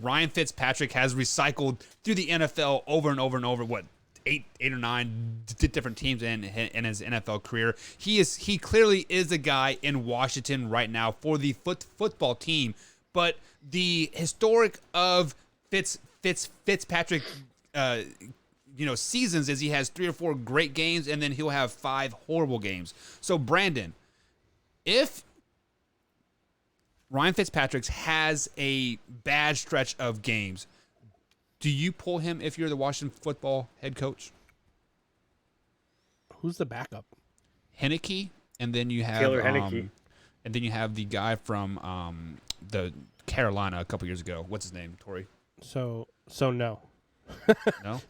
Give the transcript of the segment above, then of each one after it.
Ryan Fitzpatrick has recycled through the NFL over and over and over. What, eight or nine different teams in his NFL career. He clearly is a guy in Washington right now for the football team. But the historic of Fitzpatrick, seasons is he has 3 or 4 great games and then he'll have 5 horrible games. So Brandon, if Ryan Fitzpatrick has a bad stretch of games, do you pull him if you're the Washington football head coach? Who's the backup? Henneke, and then you have Taylor Henneke. And then you have the guy from the Carolina a couple years ago. What's his name, Tori? So no. No?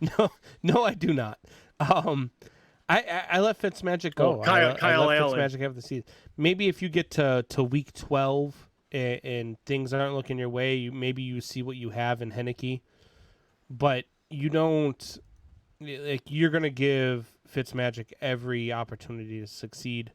No, I do not. I let Fitz Magic go. Kyle I let Allen. Fitz Magic have the season. Maybe if you get to week 12 and things aren't looking your way, maybe you see what you have in Henneke, but you don't. Like, you're gonna give Fitz Magic every opportunity to succeed.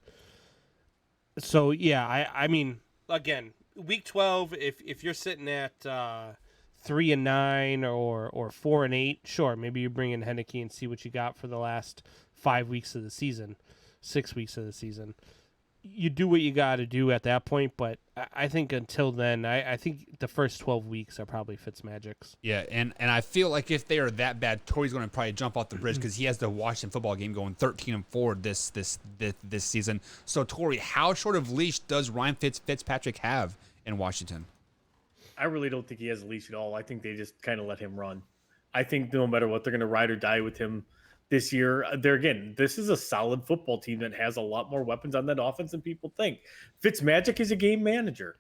So yeah, I mean, again, week 12, if you're sitting at 3-9 or 4-8, sure, maybe you bring in Henneke and see what you got for the last 5 weeks of the season, 6 weeks of the season. You do what you got to do at that point, but I think until then, I think the first 12 weeks are probably Fitzmagic's. Yeah, and I feel like if they are that bad, Tori's going to probably jump off the bridge because he has the Washington football game going 13-4 this season. So Tori, how short of leash does Ryan Fitzpatrick have in Washington? I really don't think he has a leash at all. I think they just kind of let him run. I think no matter what, they're going to ride or die with him this year. This is a solid football team that has a lot more weapons on that offense than people think. Fitzmagic is a game manager.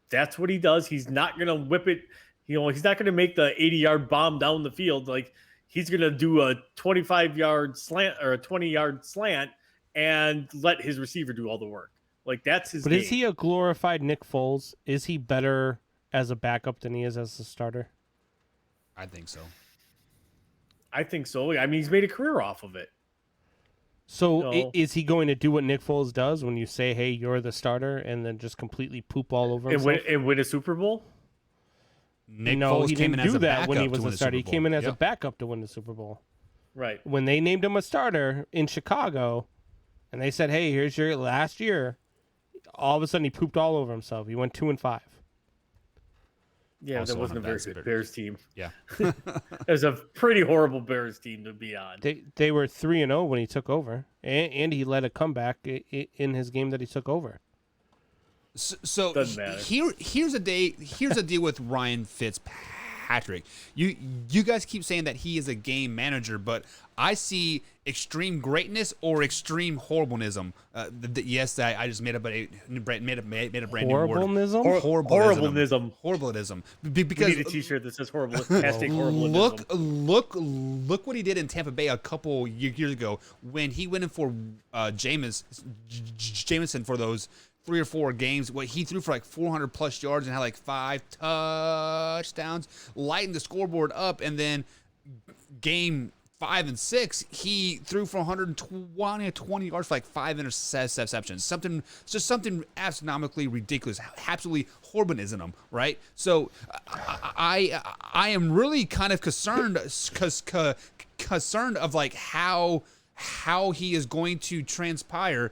That's what he does. He's not going to whip it. He's not going to make the 80-yard bomb down the field. Like, he's going to do a 25-yard slant or a 20-yard slant and let his receiver do all the work. Like, that's his game. But is he a glorified Nick Foles? Is he better as a backup than he is as a starter? I think so. I think so. I mean, he's made a career off of it. So is he going to do what Nick Foles does when you say, hey, you're the starter, and then just completely poop all over himself? And win a Super Bowl? Foles he came didn't in as do a that when he backup was to a win the starter. He Super came in Bowl. as a Yep. backup to win the Super Bowl. Right. When they named him a starter in Chicago, and they said, hey, here's your last year, all of a sudden he pooped all over himself. He went 2-5. Yeah, Also that wasn't a on very that good Bears team. Yeah. It was a pretty horrible Bears team to be on. They were 3-0 when he took over, and he led a comeback in his game that he took over. So Doesn't matter. Here's a deal with Ryan Fitzpatrick. You guys keep saying that he is a game manager, but I see extreme greatness or extreme horribleness. Yes, I just made up a brand new word. Horribleness? Horribleness. We Because need a T-shirt that says horrible. Hashtag horribleness. Look what he did in Tampa Bay a couple years ago when he went in for Jameson for those 3 or 4 games. What he threw for like 400 plus yards and had like 5 touchdowns, lightened the scoreboard up, and then game 5 and 6, he threw for 120 yards for like 5 interceptions. Something astronomically ridiculous, absolutely horribilism, right? So I am really kind of concerned of like how he is going to transpire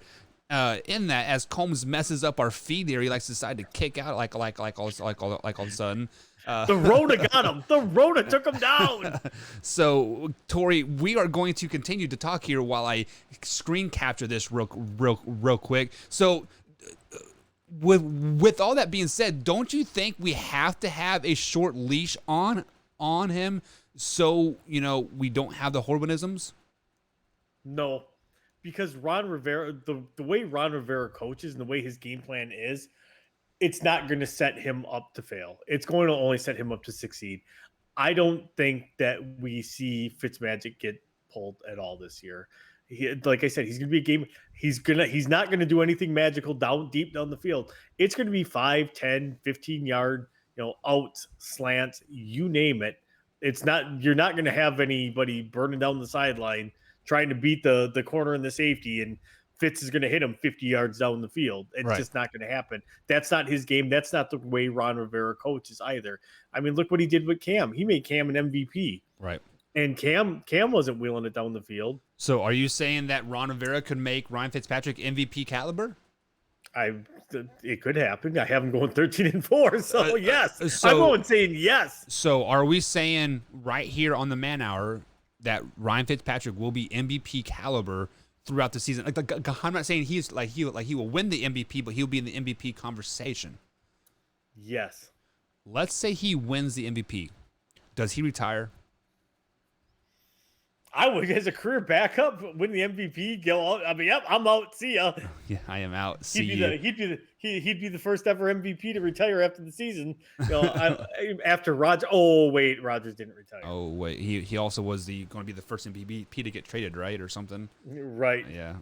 in that as Combs messes up our feed there. He likes to decide to kick out like all of a sudden. The Rona got him. The Rona took him down. So, Tori, we are going to continue to talk here while I screen capture this real quick. So, with all that being said, don't you think we have to have a short leash on him so we don't have the horribilisms? No, because Ron Rivera, the way Ron Rivera coaches and the way his game plan is, it's not going to set him up to fail. It's going to only set him up to succeed. I don't think that we see Fitzmagic get pulled at all this year. Like I said, he's going to be a game. He's not going to do anything magical deep down the field. It's going to be 5, 10, 15 yard, outs, slants, you name it. You're not going to have anybody burning down the sideline trying to beat the corner and the safety. And Fitz is going to hit him 50 yards down the field. It's just not going to happen. That's not his game. That's not the way Ron Rivera coaches either. I mean, look what he did with Cam. He made Cam an MVP. Right. And Cam wasn't wheeling it down the field. So are you saying that Ron Rivera could make Ryan Fitzpatrick MVP caliber? It could happen. I have him going 13-4. So yes, I'm going saying yes. So are we saying right here on the Man Hour that Ryan Fitzpatrick will be MVP caliber throughout the season? Like, I'm not saying he will win the MVP, but he'll be in the MVP conversation. Yes. Let's say he wins the MVP. Does he retire? I would, as a career backup, win the MVP. Go out. I mean, yep, I'm out. See ya. Yeah, I am out. He'd be the first ever MVP to retire after the season. You know, after Rodgers. Oh wait, Rodgers didn't retire. Oh wait, he also was going to be the first MVP to get traded, right, or something. Right. Yeah,